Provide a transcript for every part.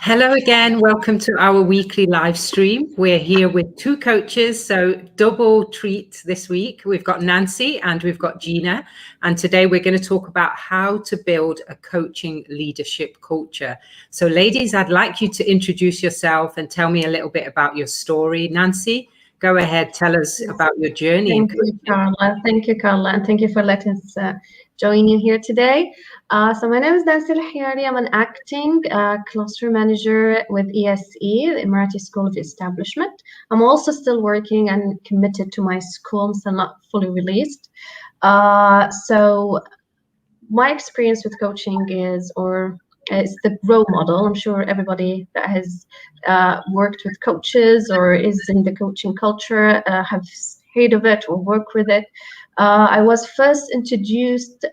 Hello again. Welcome to our weekly live stream. We're here with two coaches, so double treat this week. We've got Nancy and we've got Gina. And today we're going to talk about how to build a coaching leadership culture. So ladies, I'd like you to introduce yourself and tell me a little bit about your story. Nancy, go ahead. Tell us about your journey in coaching. Thank you, Carla, and thank you for letting us join you here today. So my name is Nancy Al-Hiyari. I'm an acting cluster manager with ESE, the Emirati School of Establishment. I'm also still working and committed to my school. I'm still not fully released. So my experience with coaching is the role model. I'm sure everybody that has worked with coaches or is in the coaching culture have heard of it or work with it. I was first introduced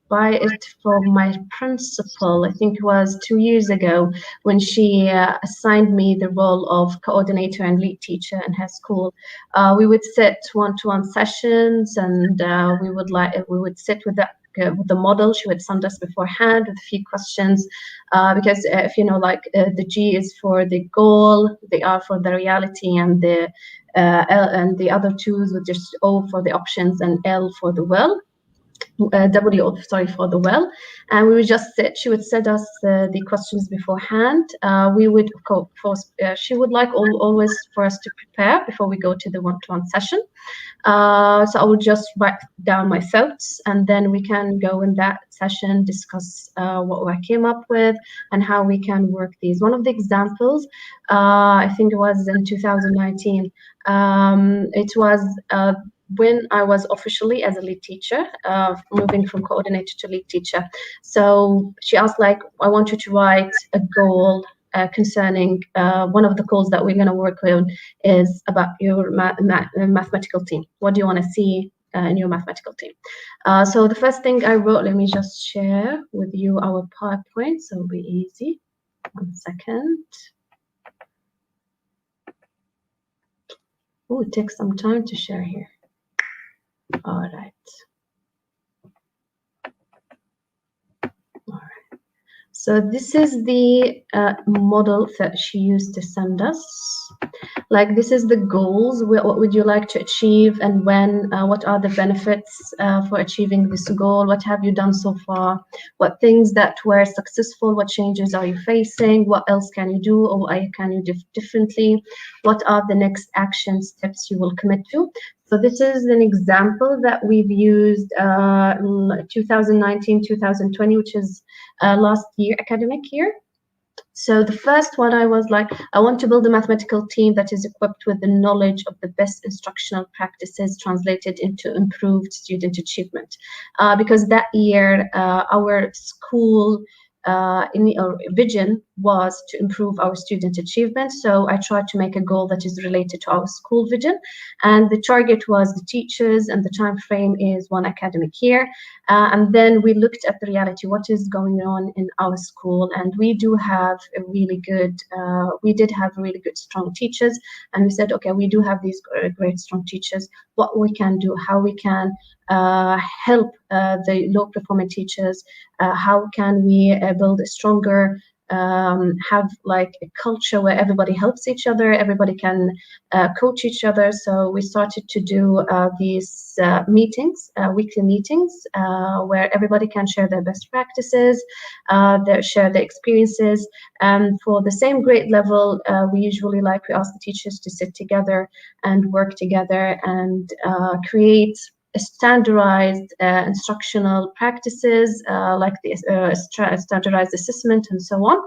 by it from my principal. I think it was 2 years ago when she assigned me the role of coordinator and lead teacher in her school. We would sit one-to-one sessions, and we would sit with the model. She would send us beforehand with a few questions, because if you know, the G is for the goal, the R for the reality, and the L and the other twos were just O for the options and L for the will. For the well, and we would just sit. She would send us the questions beforehand. We would, of course, she would like always for us to prepare before we go to the one-to-one session. So I would just write down my thoughts, and then we can go in that session, discuss what I came up with and how we can work these. One of the examples, I think it was in 2019, it was when I was officially as a lead teacher, moving from coordinator to lead teacher. So she asked, I want you to write a goal concerning one of the goals that we're going to work on is about your mathematical team. What do you want to see in your mathematical team? So the first thing I wrote, let me just share with you our PowerPoint, so it'll be easy. 1 second. Oh, it takes some time to share here. All right. So this is the model that she used to send us. This is the goals. What would you like to achieve, and when? What are the benefits for achieving this goal? What have you done so far? What things that were successful? What changes are you facing? What else can you do, or can you do differently? What are the next action steps you will commit to? So this is an example that we've used 2019, 2020, which is last year, academic year. So the first one, I was like, I want to build a mathematical team that is equipped with the knowledge of the best instructional practices translated into improved student achievement. Because that year, our school vision was to improve our student achievement. So I tried to make a goal that is related to our school vision, and the target was the teachers, and the time frame is 1 academic year. And then we looked at the reality, what is going on in our school, and we did have really good, strong teachers, and we said, okay, we do have these great, strong teachers. What we can do, how we can help the low-performing teachers, how can we build a stronger, have a culture where everybody helps each other, everybody can coach each other. So we started to do these meetings, weekly meetings, where everybody can share their best practices, share their experiences. And for the same grade level, we usually we ask the teachers to sit together and work together and create standardized instructional practices, like the standardized assessment and so on.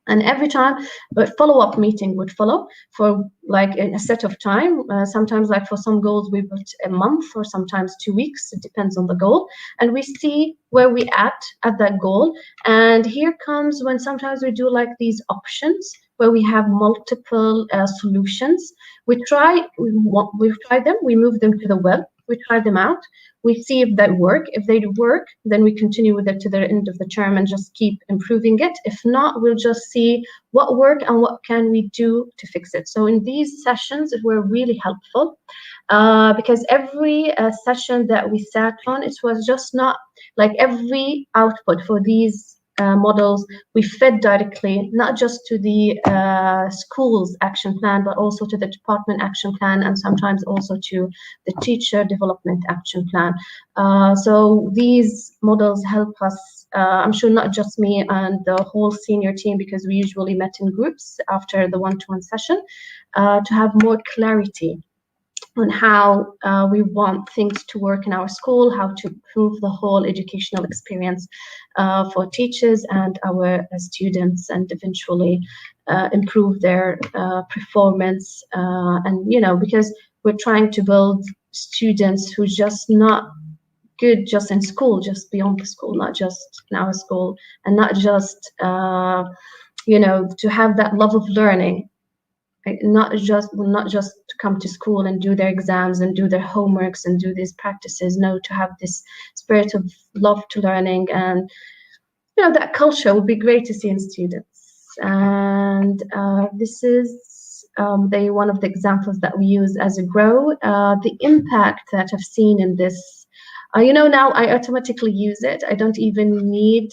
And every time a follow-up meeting would follow for a set of time. Sometimes for some goals we put a month, or sometimes 2 weeks. It depends on the goal, and we see where we at that goal. And here comes when sometimes we do these options where we have multiple solutions. We try them, we move them to the web, we try them out, we see if they work. If they work, then we continue with it to the end of the term and just keep improving it. If not, we'll just see what worked and what can we do to fix it. So in these sessions, it were really helpful, because every session that we sat on, it was just not every output for these models, we fed directly, not just to the school's action plan, but also to the department action plan, and sometimes also to the teacher development action plan. So these models help us, I'm sure not just me and the whole senior team, because we usually met in groups after the one-to-one session, to have more clarity on how we want things to work in our school, how to improve the whole educational experience for teachers and our students, and eventually improve their performance. And, you know, because we're trying to build students who just not good just in school, just beyond the school, not just in our school, and not just, you know, to have that love of learning. Not just to come to school and do their exams and do their homeworks and do these practices. No, to have this spirit of love to learning, and you know, that culture would be great to see in students. And this is one of the examples that we use as a grow. The impact that I've seen in this. You know, now I automatically use it. I don't even need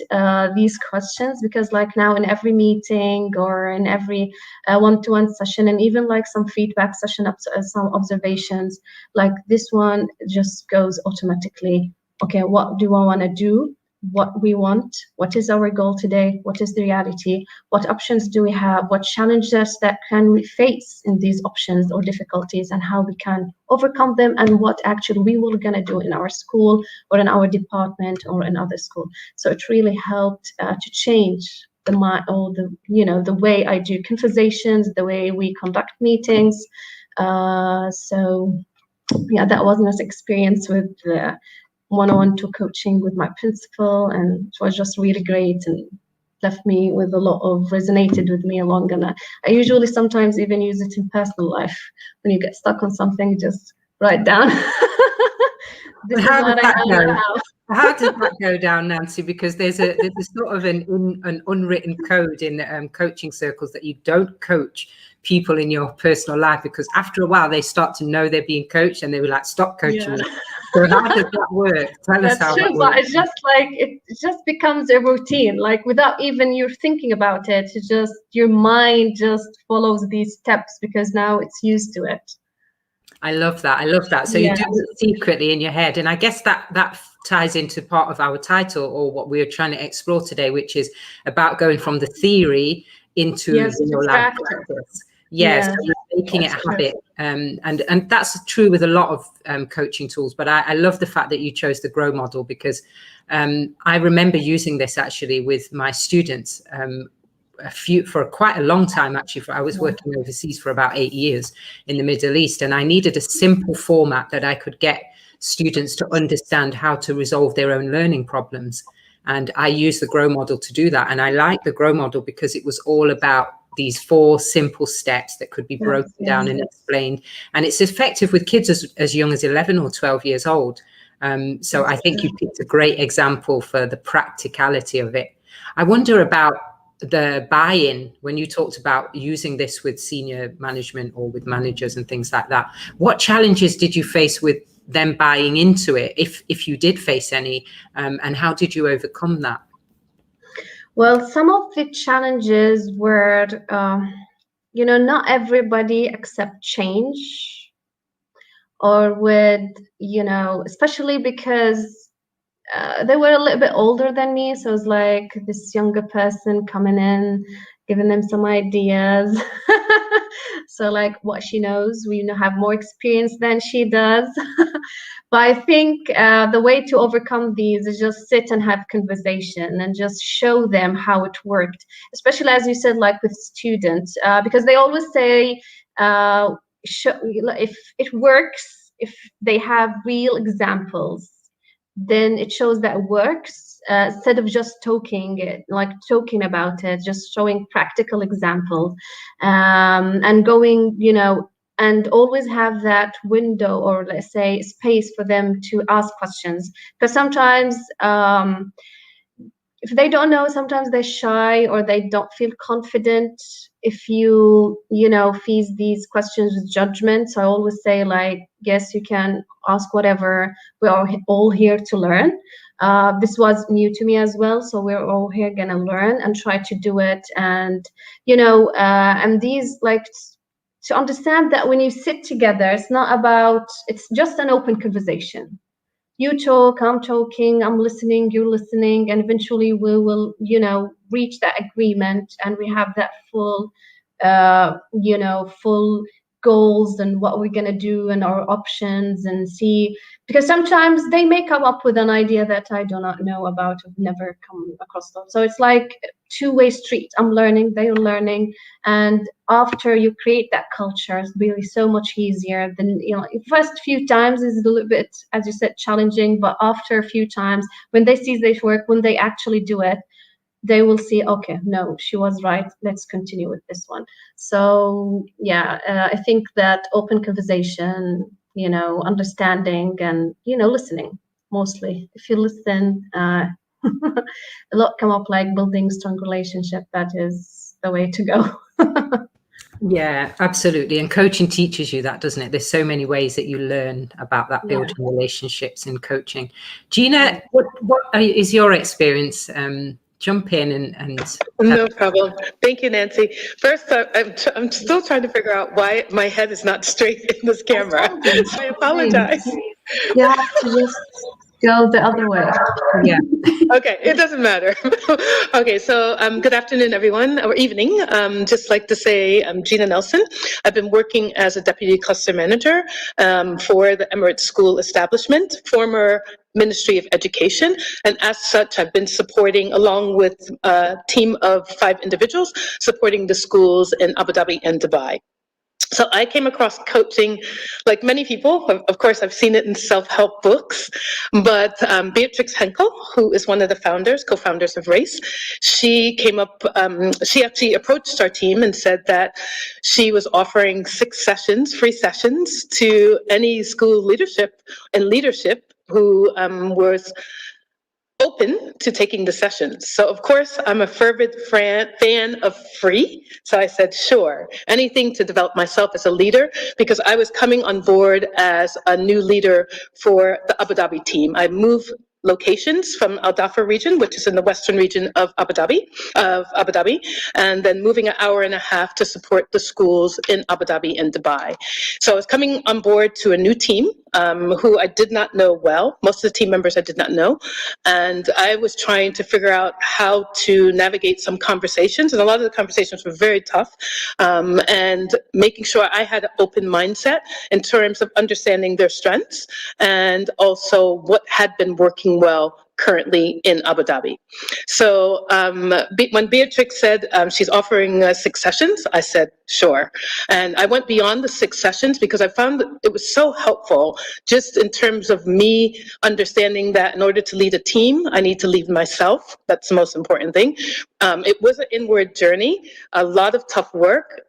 these questions, because like now in every meeting or in every one-to-one session, and even like some feedback session, some observations, like this one just goes automatically. Okay, what do I want to do? What we want, what is our goal today, what is the reality, what options do we have, what challenges that can we face in these options or difficulties, and how we can overcome them, and what actually we were going to do in our school or in our department or in other school. So it really helped to change the way I do conversations, the way we conduct meetings. So yeah, that was an experience with one-on-one to coaching with my principal, and it was just really great and left me with a lot of resonated with me along. And I usually sometimes even use it in personal life. When you get stuck on something, just write down. This is what I know now. How does that go down, Nancy? Because there's a sort of an unwritten code in coaching circles that you don't coach people in your personal life, because after a while they start to know they're being coached and they were like, stop coaching me. So how does that work? Tell us how that works. But it's just like it just becomes a routine, like without even you thinking about it. It's just your mind just follows these steps because now it's used to it. I love that. I love that. So you do it secretly in your head. And I guess that ties into part of our title, or what we're trying to explore today, which is about going from the theory into your life practice. Yes, so making it a habit. And that's true with a lot of coaching tools. But I love the fact that you chose the GROW model, because I remember using this actually with my students for quite a long time. Actually, I was working overseas for about 8 years in the Middle East, and I needed a simple format that I could get students to understand how to resolve their own learning problems. And I used the GROW model to do that. And I like the GROW model because it was all about these 4 simple steps that could be broken down and explained. And it's effective with kids as young as 11 or 12 years old. So I think you picked a great example for the practicality of it. I wonder about the buy-in when you talked about using this with senior management or with managers and things like that. What challenges did you face with them buying into it, if you did face any, and how did you overcome that? Well, some of the challenges were, not everybody accept change, or would, especially because they were a little bit older than me. So it was like this younger person coming in, giving them some ideas. So like what she knows, we have more experience than she does. But I think the way to overcome these is just sit and have conversation and just show them how it worked, especially as you said, like with students, because they always say if it works, if they have real examples, then it shows that it works, instead of just talking about it, just showing practical examples, and going, and always have that window, or let's say space for them to ask questions. Because sometimes if they don't know, sometimes they're shy or they don't feel confident if you feed these questions with judgment. So I always say, like, yes, you can ask whatever. We are all here to learn. This was new to me as well, so we're all here gonna learn and try to do it. And and these, like, to understand that when you sit together, it's just an open conversation. You talk, I'm talking, I'm listening, you're listening, and eventually we will, reach that agreement, and we have that full goals and what we're going to do and our options, and see, because sometimes they may come up with an idea that I do not know about, I've never come across them. So it's like two-way street. I'm learning, they're learning, and after you create that culture, it's really so much easier than, first few times is a little bit, as you said, challenging, but after a few times, when they see this work, when they actually do it, they will see, okay, no, she was right, let's continue with this one. So yeah, I think that open conversation, understanding, and listening, mostly. If you listen, a lot come up, like building strong relationship. That is the way to go. Yeah, absolutely. And coaching teaches you that, doesn't it? There's so many ways that you learn about that, building relationships in coaching. Gina, what is your experience? Jump in and No problem. Thank you, Nancy. First, I'm still trying to figure out why my head is not straight in this camera. So I apologize. You have to just go the other way. Yeah. Okay, it doesn't matter. Okay, so good afternoon, everyone, or evening. Just like to say, I'm Gina Nelson. I've been working as a deputy cluster manager for the Emirates School Establishment, former Ministry of Education, and as such, I've been supporting, along with a team of 5 individuals, supporting the schools in Abu Dhabi and Dubai. So I came across coaching, like many people. Of course, I've seen it in self-help books, but Beatrix Henkel, who is one of the co-founders of RACE, she came up, she actually approached our team and said that she was offering 6 sessions, free sessions, to any school leadership who was open to taking the sessions. So of course, I'm a fervent fan of free. So I said, sure, anything to develop myself as a leader, because I was coming on board as a new leader for the Abu Dhabi team. I moved locations from Al Dhafar region, which is in the western region of Abu Dhabi, and then moving an hour and a half to support the schools in Abu Dhabi and Dubai. So I was coming on board to a new team who I did not know well. Most of the team members I did not know. And I was trying to figure out how to navigate some conversations. And a lot of the conversations were very tough, and making sure I had an open mindset in terms of understanding their strengths and also what had been working well currently in Abu Dhabi. So when Beatrix said she's offering 6 sessions, I said, sure. And I went beyond the 6 sessions because I found that it was so helpful, just in terms of me understanding that in order to lead a team, I need to lead myself. That's the most important thing. It was an inward journey, a lot of tough work.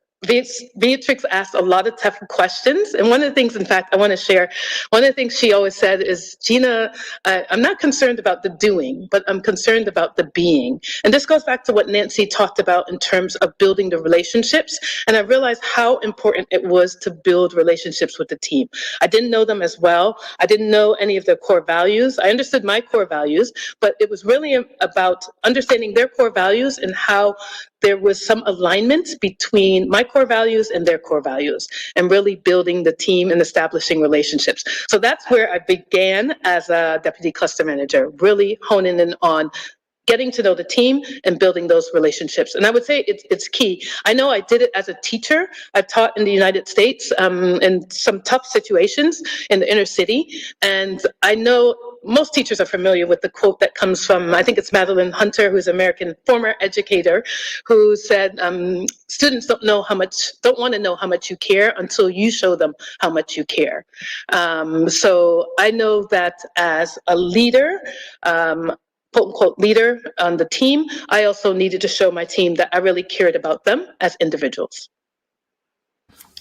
Beatrix asked a lot of tough questions. And one of the things, in fact, I want to share, one of the things she always said is, Gina, I'm not concerned about the doing, but I'm concerned about the being. And this goes back to what Nancy talked about in terms of building the relationships. And I realized how important it was to build relationships with the team. I didn't know them as well. I didn't know any of their core values. I understood my core values, but it was really about understanding their core values and how there was some alignment between my core values and their core values, and really building the team and establishing relationships. So that's where I began as a deputy cluster manager, really honing in on getting to know the team and building those relationships. And I would say it's key. I know I did it as a teacher. I've taught in the United States in some tough situations in the inner city. And I know most teachers are familiar with the quote that comes from, I think it's Madeline Hunter, who's an American former educator, who said, students don't want to know how much you care until you show them how much you care. So I know that as a leader, quote unquote leader on the team, I also needed to show my team that I really cared about them as individuals.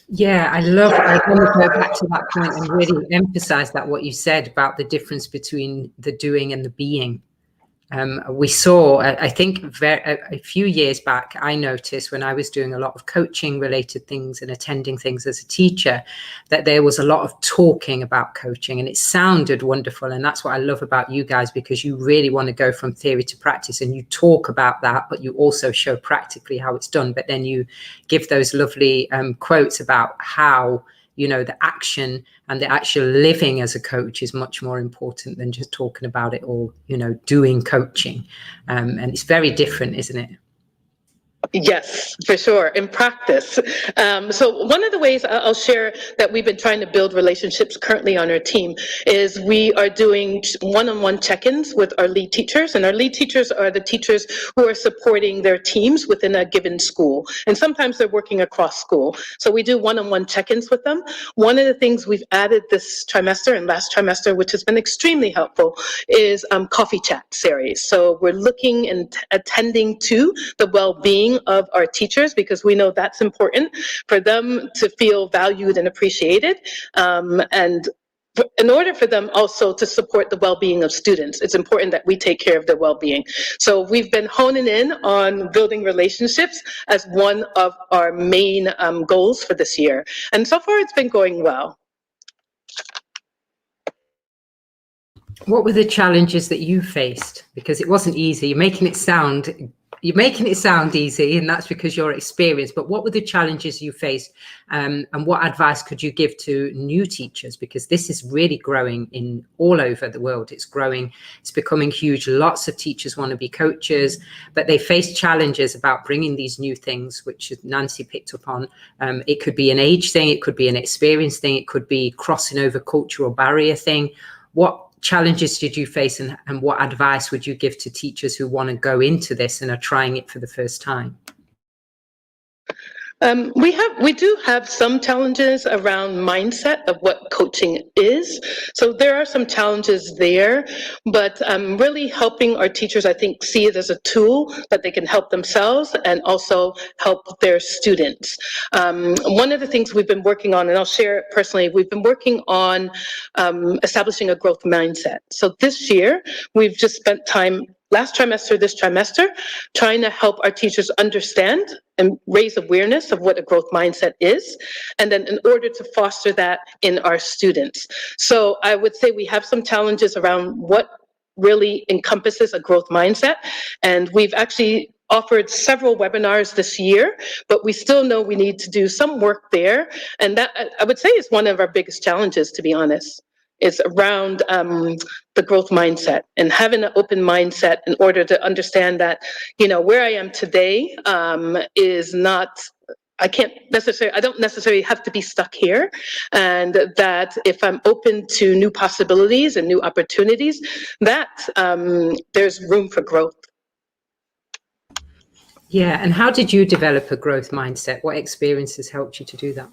Yeah, I want to go back to that point and really emphasize that what you said about the difference between the doing and the being. We saw, I think a few years back, I noticed when I was doing a lot of coaching related things and attending things as a teacher, that there was a lot of talking about coaching, and it sounded wonderful. And that's what I love about you guys, because you really want to go from theory to practice, and you talk about that, but you also show practically how it's done. But then you give those lovely quotes about how, you know, the action and the actual living as a coach is much more important than just talking about it or, you know, doing coaching. And it's very different, isn't it? Yes, for sure, in practice. So one of the ways I'll share that we've been trying to build relationships currently on our team is we are doing one-on-one check-ins with our lead teachers, and our lead teachers are the teachers who are supporting their teams within a given school, and sometimes they're working across school. So we do one-on-one check-ins with them. One of the things we've added this trimester and last trimester, which has been extremely helpful, is coffee chat series. So we're looking and attending to the well-being of our teachers, because we know that's important for them to feel valued and appreciated, and in order for them also to support the well-being of students, it's important that we take care of their well-being. So we've been honing in on building relationships as one of our main goals for this year, and so far it's been going well. What were the challenges that you faced? Because it wasn't easy. You're making it sound easy, and that's because you're experienced. But what were the challenges you faced, and what advice could you give to new teachers? Because this is really growing in all over the world. It's growing, it's becoming huge. Lots of teachers want to be coaches, but they face challenges about bringing these new things, which Nancy picked up on. It could be an age thing, it could be an experience thing, it could be crossing over cultural barrier thing. What challenges did you face, and what advice would you give to teachers who want to go into this and are trying it for the first time? We do have some challenges around mindset of what coaching is. So there are some challenges there, but really helping our teachers, I think, see it as a tool that they can help themselves and also help their students. One of the things we've been working on, and I'll share it personally, we've been working on establishing a growth mindset. So this year, we've just spent time last trimester, this trimester, trying to help our teachers understand and raise awareness of what a growth mindset is, and then in order to foster that in our students. So I would say we have some challenges around what really encompasses a growth mindset, and we've actually offered several webinars this year, but we still know we need to do some work there, and that, I would say, is one of our biggest challenges, to be honest. It's around the growth mindset and having an open mindset in order to understand that, you know, where I am today is not, I don't necessarily have to be stuck here, and that if I'm open to new possibilities and new opportunities, that there's room for growth. Yeah, and how did you develop a growth mindset? What experiences helped you to do that?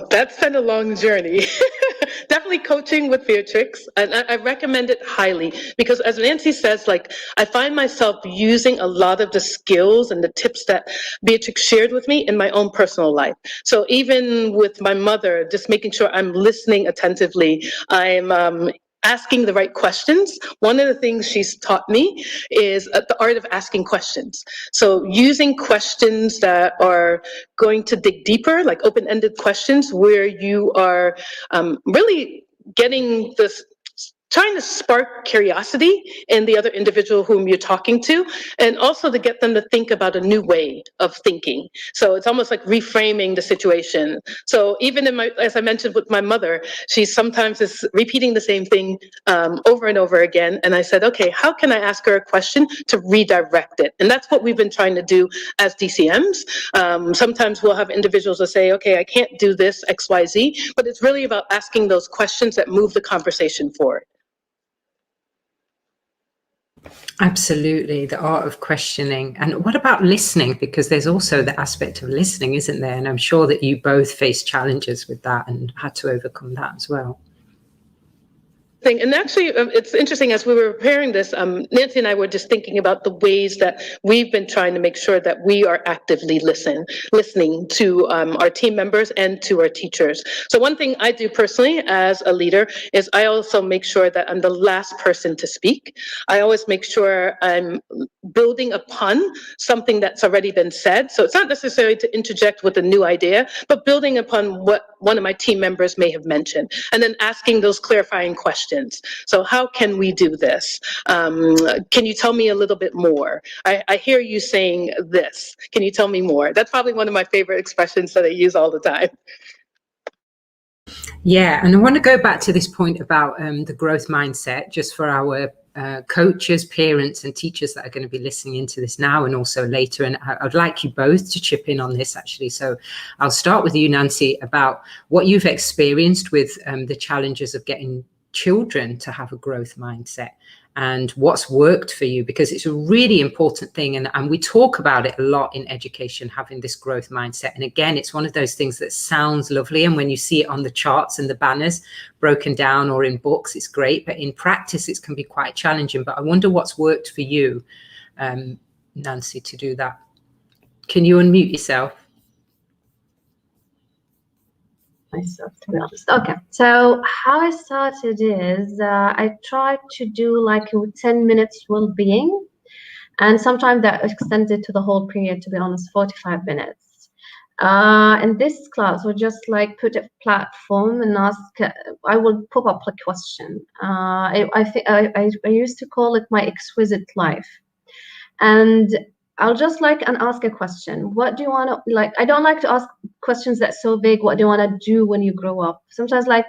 That's been a long journey. Definitely coaching with Beatrix, and I recommend it highly, because as Nancy says, like, I find myself using a lot of the skills and the tips that Beatrix shared with me in my own personal life. So even with my mother, just making sure I'm listening attentively, I'm asking the right questions. One of the things she's taught me is the art of asking questions. So using questions that are going to dig deeper, like open-ended questions where you are really getting this, trying to spark curiosity in the other individual whom you're talking to, and also to get them to think about a new way of thinking. So it's almost like reframing the situation. So even in as I mentioned with my mother, she sometimes is repeating the same thing over and over again. And I said, okay, how can I ask her a question to redirect it? And that's what we've been trying to do as DCMs. Sometimes we'll have individuals that say, okay, I can't do this, X, Y, Z, but it's really about asking those questions that move the conversation forward. Absolutely, the art of questioning. And what about listening? Because there's also the aspect of listening, isn't there? And I'm sure that you both faced challenges with that and had to overcome that as well. thing. And actually, it's interesting, as we were preparing this, Nancy and I were just thinking about the ways that we've been trying to make sure that we are actively listening to our team members and to our teachers. So one thing I do personally as a leader is I also make sure that I'm the last person to speak. I always make sure I'm building upon something that's already been said. So it's not necessarily to interject with a new idea, but building upon what one of my team members may have mentioned, and then asking those clarifying questions. So how can we do this? Can you tell me a little bit more? I hear you saying this. Can you tell me more? That's probably one of my favorite expressions that I use all the time. Yeah, and I want to go back to this point about the growth mindset, just for our coaches, parents, and teachers that are going to be listening into this now and also later. And I'd like you both to chip in on this, actually. So I'll start with you, Nancy, about what you've experienced with the challenges of getting children to have a growth mindset and what's worked for you, because it's a really important thing. And we talk about it a lot in education, having this growth mindset. And again, it's one of those things that sounds lovely. And when you see it on the charts and the banners broken down or in books, it's great. But in practice, it can be quite challenging. But I wonder what's worked for you, Nancy, to do that. Can you unmute yourself? Myself, to be honest. Okay, so how I started is I tried to do like 10 minutes well-being, and sometimes that extended to the whole period, to be honest, 45 minutes. And this class would just like put a platform and ask, I will pop up a question. I think I used to call it my exquisite life. And I'll just like and ask a question. What do you want to like? I don't like to ask questions that's so vague. What do you want to do when you grow up? Sometimes like,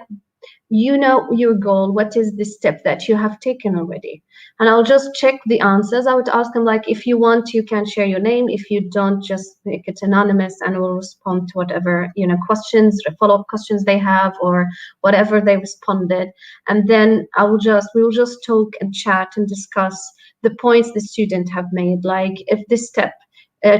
you know, your goal, what is the step that you have taken already? And I'll just check the answers. I would ask them like, if you want, you can share your name. If you don't, just make it anonymous and we'll respond to whatever, you know, questions, follow-up questions they have or whatever they responded. And then we'll just talk and chat and discuss the points the student have made. Like if this step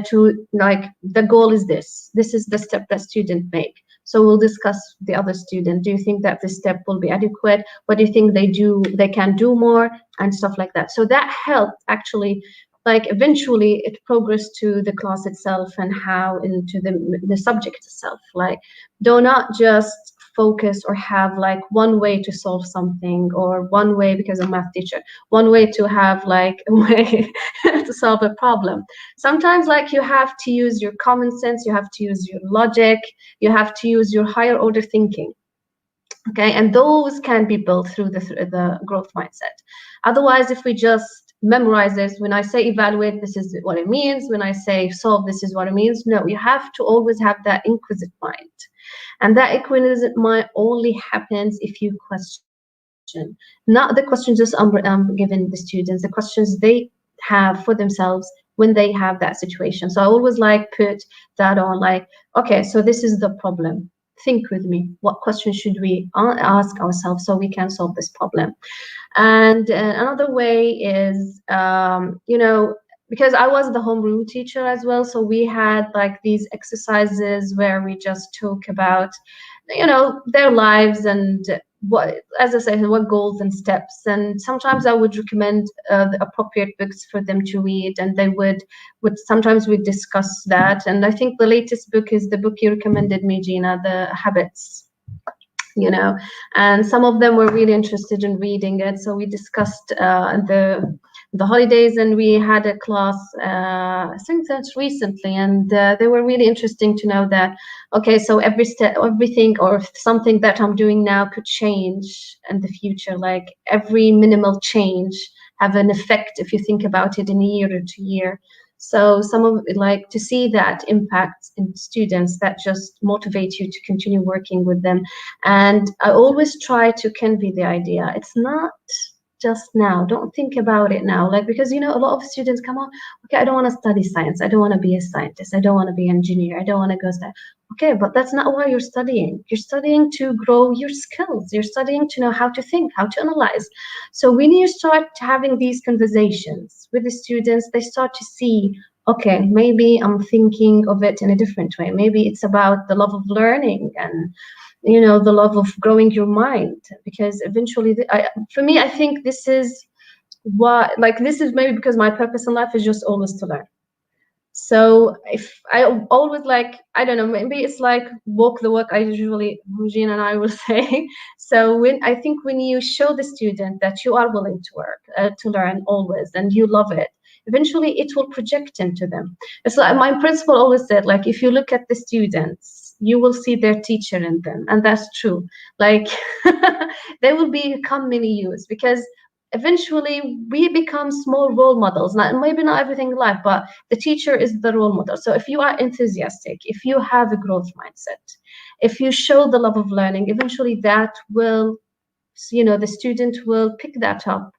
to like the goal is this is the step that student make. So we'll discuss the other student. Do you think that this step will be adequate? What do you think they can do more and stuff like that? So that helped actually, like eventually it progressed to the class itself and how into the subject itself. Like do not just focus or have like one way to solve something or one way, because I'm a math teacher, one way to have like a way to solve a problem. Sometimes like you have to use your common sense, you have to use your logic, you have to use your higher order thinking. Okay, and those can be built through the growth mindset. Otherwise, if we just memorize this, when I say evaluate, this is what it means. When I say solve, this is what it means. No, you have to always have that inquisitive mind. And that inquisitive mind only happens if you question. Not the questions just given the students, the questions they have for themselves when they have that situation. So I always like put that on like, okay, so this is the problem. Think with me. What questions should we ask ourselves so we can solve this problem? And another way is, you know, because I was the homeroom teacher as well, so we had like these exercises where we just talk about, you know, their lives and what, as I say, what goals and steps. And sometimes I would recommend the appropriate books for them to read, and they would sometimes we discuss that. And I think the latest book is the book you recommended me, Gina, The Habits. You know, and some of them were really interested in reading it. So we discussed the holidays, and we had a class, I think that's recently, and they were really interesting to know that, okay, so every step, everything or something that I'm doing now could change in the future. Like every minimal change have an effect if you think about it in a year or 2 years. So some of it, like to see that impact in students, that just motivates you to continue working with them. And I always try to convey the idea. It's not just now. Don't think about it now. Like, because, you know, a lot of students come on, okay, I don't want to study science. I don't want to be a scientist. I don't want to be an engineer. I don't want to go study. Okay, but that's not why you're studying. You're studying to grow your skills. You're studying to know how to think, how to analyze. So when you start having these conversations with the students, they start to see, okay, maybe I'm thinking of it in a different way. Maybe it's about the love of learning and the love of growing your mind, because eventually, for me, I think this is why, like, this is maybe because my purpose in life is just always to learn. So if I always, like, I don't know, maybe it's like walk the walk, I usually, Gina and I will say. So I think when you show the student that you are willing to work, to learn always, and you love it, eventually it will project into them. It's like my principal always said, like, if you look at the students, you will see their teacher in them. And that's true. Like, they will become mini yous, because eventually we become small role models. Maybe not everything in life, but the teacher is the role model. So if you are enthusiastic, if you have a growth mindset, if you show the love of learning, eventually that will, the student will pick that up,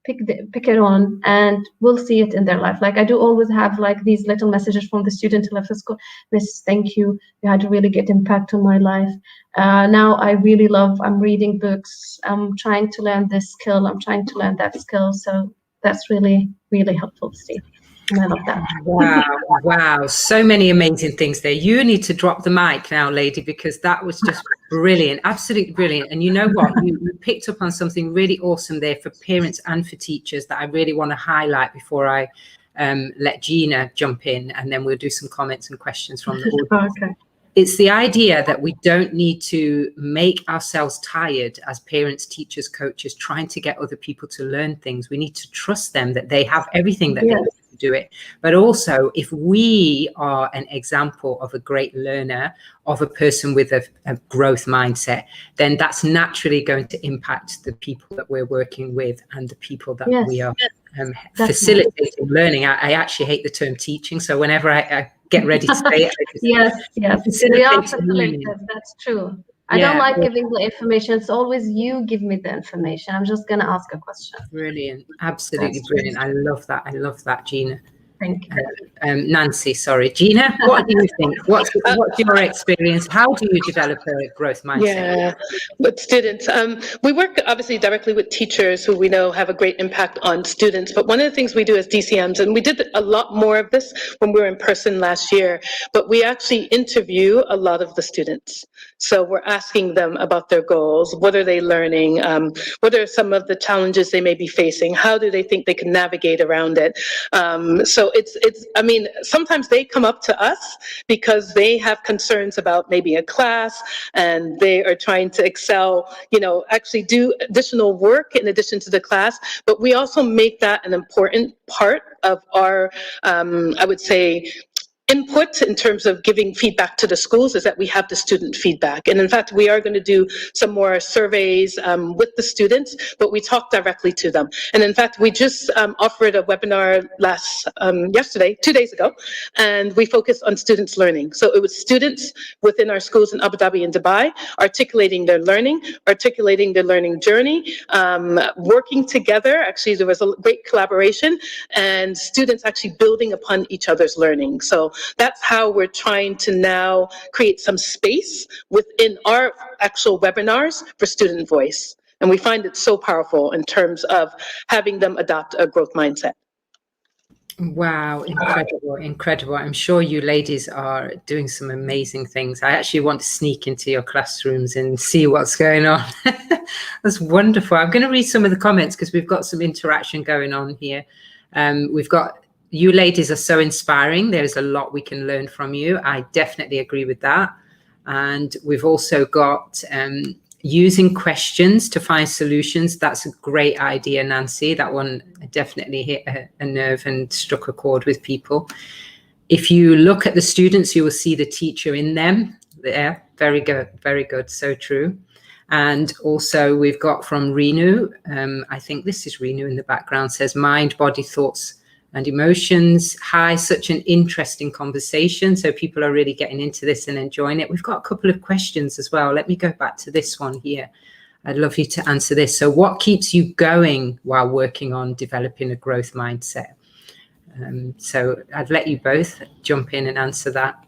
pick it on, and we'll see it in their life. Like, I do always have like these little messages from the student who left the school. Miss, thank you. You had a really good impact on my life. Now I really I'm reading books. I'm trying to learn this skill. I'm trying to learn that skill. So that's really, really helpful to see. And I love that. Wow. So many amazing things there. You need to drop the mic now, lady, because that was just brilliant. Absolutely brilliant. And you know what? You picked up on something really awesome there for parents and for teachers that I really want to highlight before I let Gina jump in, and then we'll do some comments and questions from the audience. Okay. It's the idea that we don't need to make ourselves tired as parents, teachers, coaches, trying to get other people to learn things. We need to trust them that they have everything that they need to do it. But also, if we are an example of a great learner, of a person with a growth mindset, then that's naturally going to impact the people that we're working with and the people that we are facilitating learning. I actually hate the term teaching. So whenever I get ready to say it, yes, we are facilitators. That's true. I don't like giving the information. It's always you give me the information. I'm just going to ask a question. Brilliant. Absolutely brilliant. I love that. I love that, Gina. Thank you. Nancy, sorry. Gina, what do you think? What's your experience? How do you develop a growth mindset? Yeah, with students. We work obviously directly with teachers who we know have a great impact on students. But one of the things we do as DCMs, and we did a lot more of this when we were in person last year, but we actually interview a lot of the students. So we're asking them about their goals. What are they learning? What are some of the challenges they may be facing? How do they think they can navigate around it? So I mean, sometimes they come up to us because they have concerns about maybe a class and they are trying to excel, actually do additional work in addition to the class. But we also make that an important part of our, I would say, input in terms of giving feedback to the schools, is that we have the student feedback. And in fact, we are going to do some more surveys with the students, but we talk directly to them. And in fact, we just offered a webinar yesterday, 2 days ago, and we focused on students learning. So it was students within our schools in Abu Dhabi and Dubai, articulating their learning journey, working together. Actually, there was a great collaboration, and students actually building upon each other's learning. So that's how we're trying to now create some space within our actual webinars for student voice. And we find it so powerful in terms of having them adopt a growth mindset. Wow, incredible. I'm sure you ladies are doing some amazing things. I actually want to sneak into your classrooms and see what's going on. That's wonderful. I'm going to read some of the comments because we've got some interaction going on here. We've got, you ladies are so inspiring. There's a lot we can learn from you. I definitely agree with that. And we've also got using questions to find solutions. That's a great idea, Nancy. That one definitely hit a nerve and struck a chord with people. If you look at the students, you will see the teacher in them. There, very good, so true. And also we've got from Renu, I think this is Renu in the background, says mind, body, thoughts and emotions. Hi, such an interesting conversation. So people are really getting into this and enjoying it. We've got a couple of questions as well. Let me go back to this one here. I'd love you to answer this. So what keeps you going while working on developing a growth mindset? So I'd let you both jump in and answer that.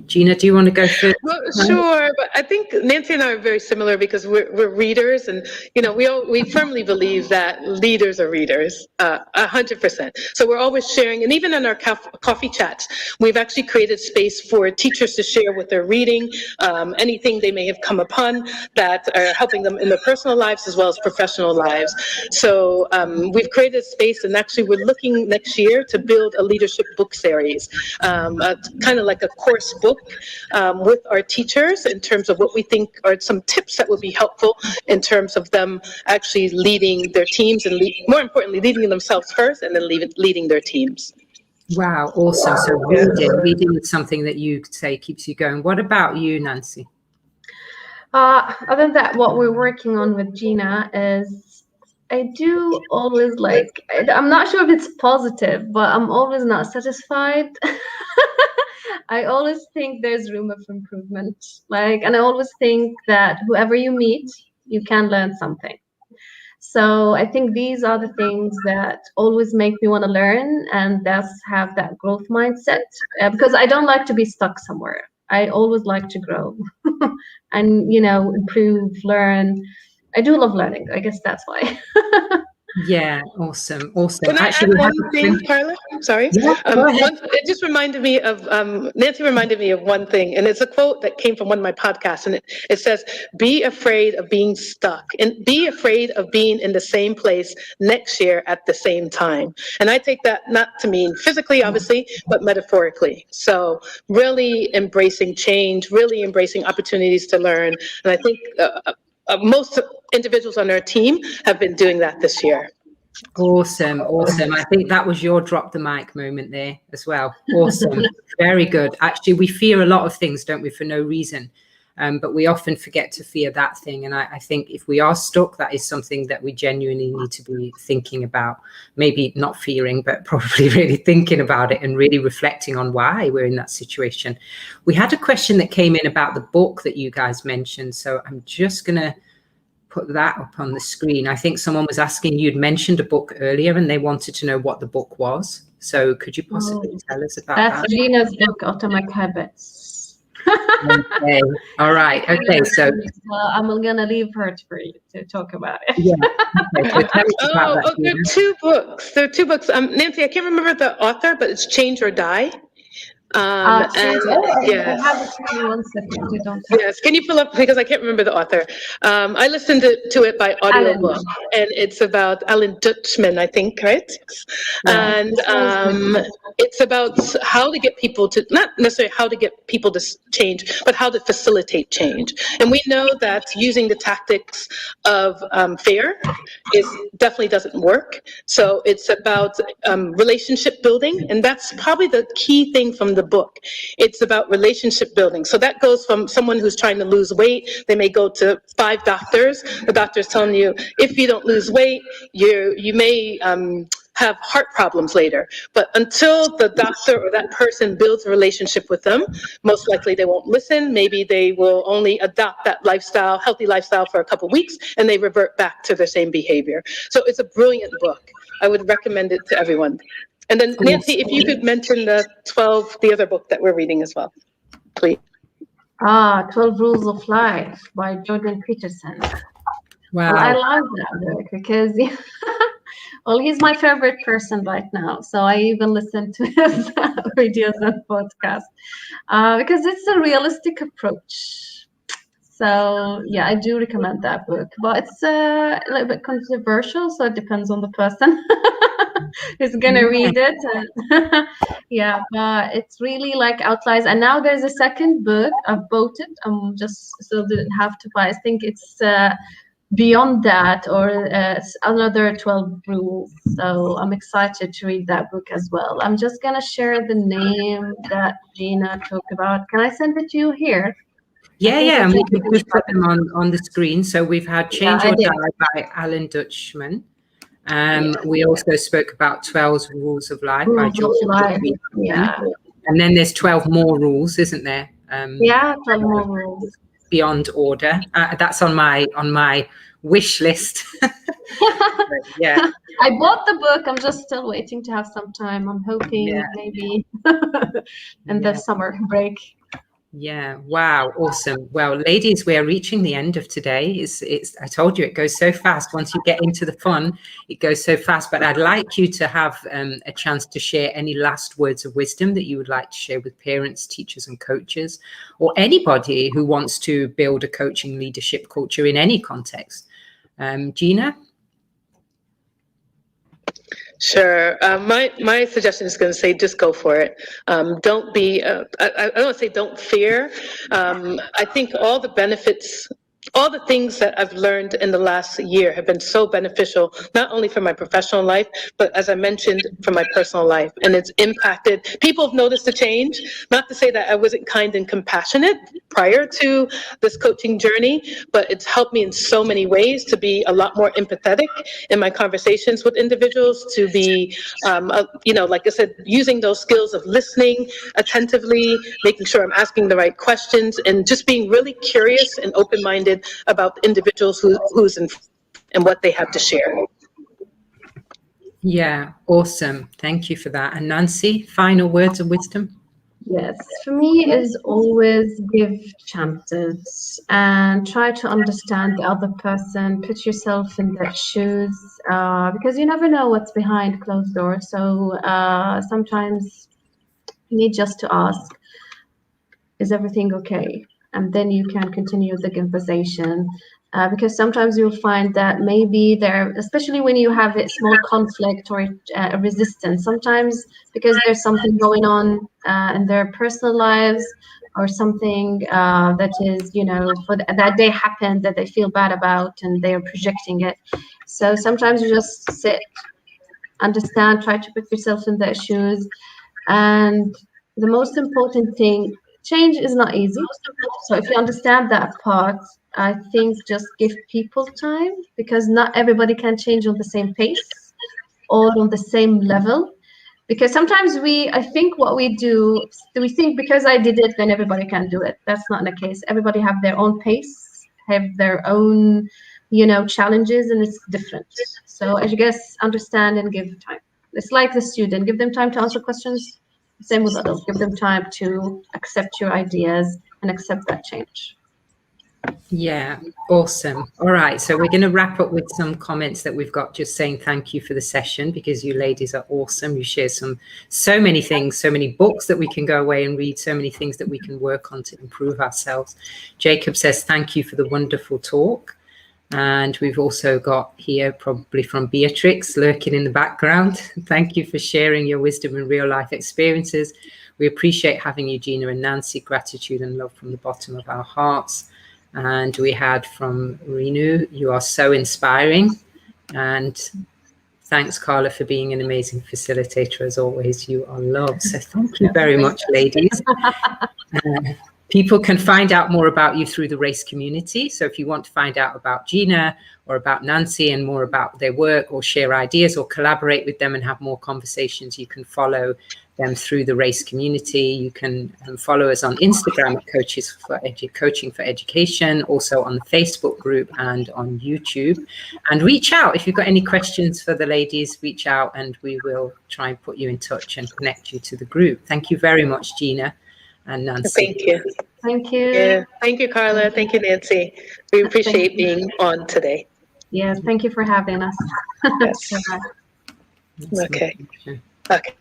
Gina, do you want to go first? Well, Sure, but I think Nancy and I are very similar because we're readers, and we firmly believe that leaders are readers, 100%. So we're always sharing, and even in our coffee chats, we've actually created space for teachers to share what they're reading, anything they may have come upon that are helping them in their personal lives as well as professional lives. So we've created a space, and actually we're looking next year to build a leadership book series, kind of like a course book with our teachers in terms of what we think are some tips that would be helpful in terms of them actually leading their teams and more importantly, leading themselves first and then leading their teams. Wow, awesome. So reading is something that you say keeps you going. What about you, Nancy? Other than that, what we're working on with Gina is I do always I'm not sure if it's positive, but I'm always not satisfied. I always think there's room of improvement. And I always think that whoever you meet, you can learn something. So I think these are the things that always make me want to learn and thus have that growth mindset, because I don't like to be stuck somewhere. I always like to grow and, improve, learn. I do love learning. I guess that's why. Yeah, awesome. Can I add one thing, Carla? Sorry. Yeah, go ahead. It just reminded me of, Nancy reminded me of one thing, and it's a quote that came from one of my podcasts, and it says, be afraid of being stuck, and be afraid of being in the same place next year at the same time. And I take that not to mean physically, obviously, but metaphorically. So really embracing change, really embracing opportunities to learn. And I think most individuals on our team have been doing that this year. Awesome. I think that was your drop the mic moment there as well. Awesome. Very good. Actually, we fear a lot of things, don't we, for no reason. But we often forget to fear that thing. And I think if we are stuck, that is something that we genuinely need to be thinking about. Maybe not fearing, but probably really thinking about it and really reflecting on why we're in that situation. We had a question that came in about the book that you guys mentioned. So I'm just going to put that up on the screen. I think someone was asking, you'd mentioned a book earlier and they wanted to know what the book was. So could you possibly tell us about that? That's Gina's book, Atomic Habits. Okay. All right. Okay. So I'm gonna leave her for you to talk about it. Yeah. Okay. So tell us about that, there are two books. Nancy, I can't remember the author, but it's Change or Die. I have it for 1 second. You don't have Yes, can you pull up, because I can't remember the author. I listened to it by audiobook, and it's about Alan Dutchman, I think, right? Yeah. And it's about how to get people to, not necessarily how to get people to change, but how to facilitate change. And we know that using the tactics of fear definitely doesn't work. So it's about relationship building, and that's probably the key thing from the book. It's about relationship building. So that goes from someone who's trying to lose weight. They may go to 5 doctors. The doctor's telling you, if you don't lose weight, you may have heart problems later. But until the doctor or that person builds a relationship with them, most likely they won't listen. Maybe they will only adopt that lifestyle, healthy lifestyle, for a couple of weeks, and they revert back to their same behavior. So it's a brilliant book. I would recommend it to everyone. And then Nancy, if you could mention the other book that we're reading as well, please. 12 Rules of Life by Jordan Peterson. Wow. Well, I love that book because, well, he's my favorite person right now. So I even listen to his videos and podcasts because it's a realistic approach. So yeah, I do recommend that book, but it's a little bit controversial, so it depends on the person who's gonna read it. Yeah, but it's really outlines. And now there's a second book. I've bought it. I'm just still didn't have to buy. I think it's beyond that, or it's another 12 rules. So I'm excited to read that book as well. I'm just gonna share the name that Gina talked about. Can I send it to you here? Yeah, and we can just put them on the screen. So we've had Change or Die by Alan Dutchman. We also spoke about 12 Rules of Life by Jordan. Yeah. And then there's 12 more rules, isn't there? 12 more rules. Beyond Order. That's on my wish list. Yeah. I bought the book. I'm just still waiting to have some time. I'm hoping maybe in the summer break. Yeah. Wow. Awesome. Well, ladies, we are reaching the end of today. I told you it goes so fast. Once you get into the fun, it goes so fast. But I'd like you to have a chance to share any last words of wisdom that you would like to share with parents, teachers, and coaches, or anybody who wants to build a coaching leadership culture in any context. Gina? Sure. My suggestion is going to say just go for it. Don't be. I don't want to say don't fear. I think all the benefits. All the things that I've learned in the last year have been so beneficial, not only for my professional life, but as I mentioned, for my personal life. And it's impacted, people have noticed the change. Not to say that I wasn't kind and compassionate prior to this coaching journey, but it's helped me in so many ways to be a lot more empathetic in my conversations with individuals, to be, like I said, using those skills of listening attentively, making sure I'm asking the right questions, and just being really curious and open-minded about the individuals who's in and what they have to share. Yeah, awesome. Thank you for that. And Nancy, final words of wisdom? Yes, for me is always give chances and try to understand the other person, put yourself in their shoes, because you never know what's behind closed doors. So sometimes you need just to ask, is everything okay? And then you can continue the conversation. Because sometimes you'll find that maybe there, especially when you have a small conflict or a resistance, sometimes because there's something going on in their personal lives, or something that is, for that day happened that they feel bad about and they're projecting it. So sometimes you just sit, understand, try to put yourself in their shoes. And the most important thing, change is not easy. So if you understand that part, I think just give people time, because not everybody can change on the same pace or on the same level. Because sometimes I think what we do, we think because I did it, then everybody can do it. That's not the case. Everybody have their own pace, have their own, challenges, and it's different. So I guess understand and give time. It's like the student, give them time to answer questions. Same with adults, give them time to accept your ideas and accept that change. Yeah, awesome. All right, so we're going to wrap up with some comments that we've got, just saying thank you for the session, because you ladies are awesome. You share so many things, so many books that we can go away and read, so many things that we can work on to improve ourselves. Jacob says thank you for the wonderful talk. And we've also got here, probably from Beatrix, lurking in the background. Thank you for sharing your wisdom and real life experiences. We appreciate having you, Gina and Nancy. Gratitude and love from the bottom of our hearts. And we had from Renu, you are so inspiring. And thanks, Carla, for being an amazing facilitator. As always, you are loved. So thank you very much, ladies. People can find out more about you through the race community. So if you want to find out about Gina or about Nancy and more about their work, or share ideas or collaborate with them and have more conversations, you can follow them through the race community. You can follow us on Instagram at Coaching for Education, also on the Facebook group and on YouTube. And reach out if you've got any questions for the ladies. Reach out and we will try and put you in touch and connect you to the group. Thank you very much, Gina and Nancy. Thank you. Thank you. Yeah. Thank you, Carla. Thank you, Nancy. We appreciate being on today. Yes, thank you for having us. Yes. Okay. Okay.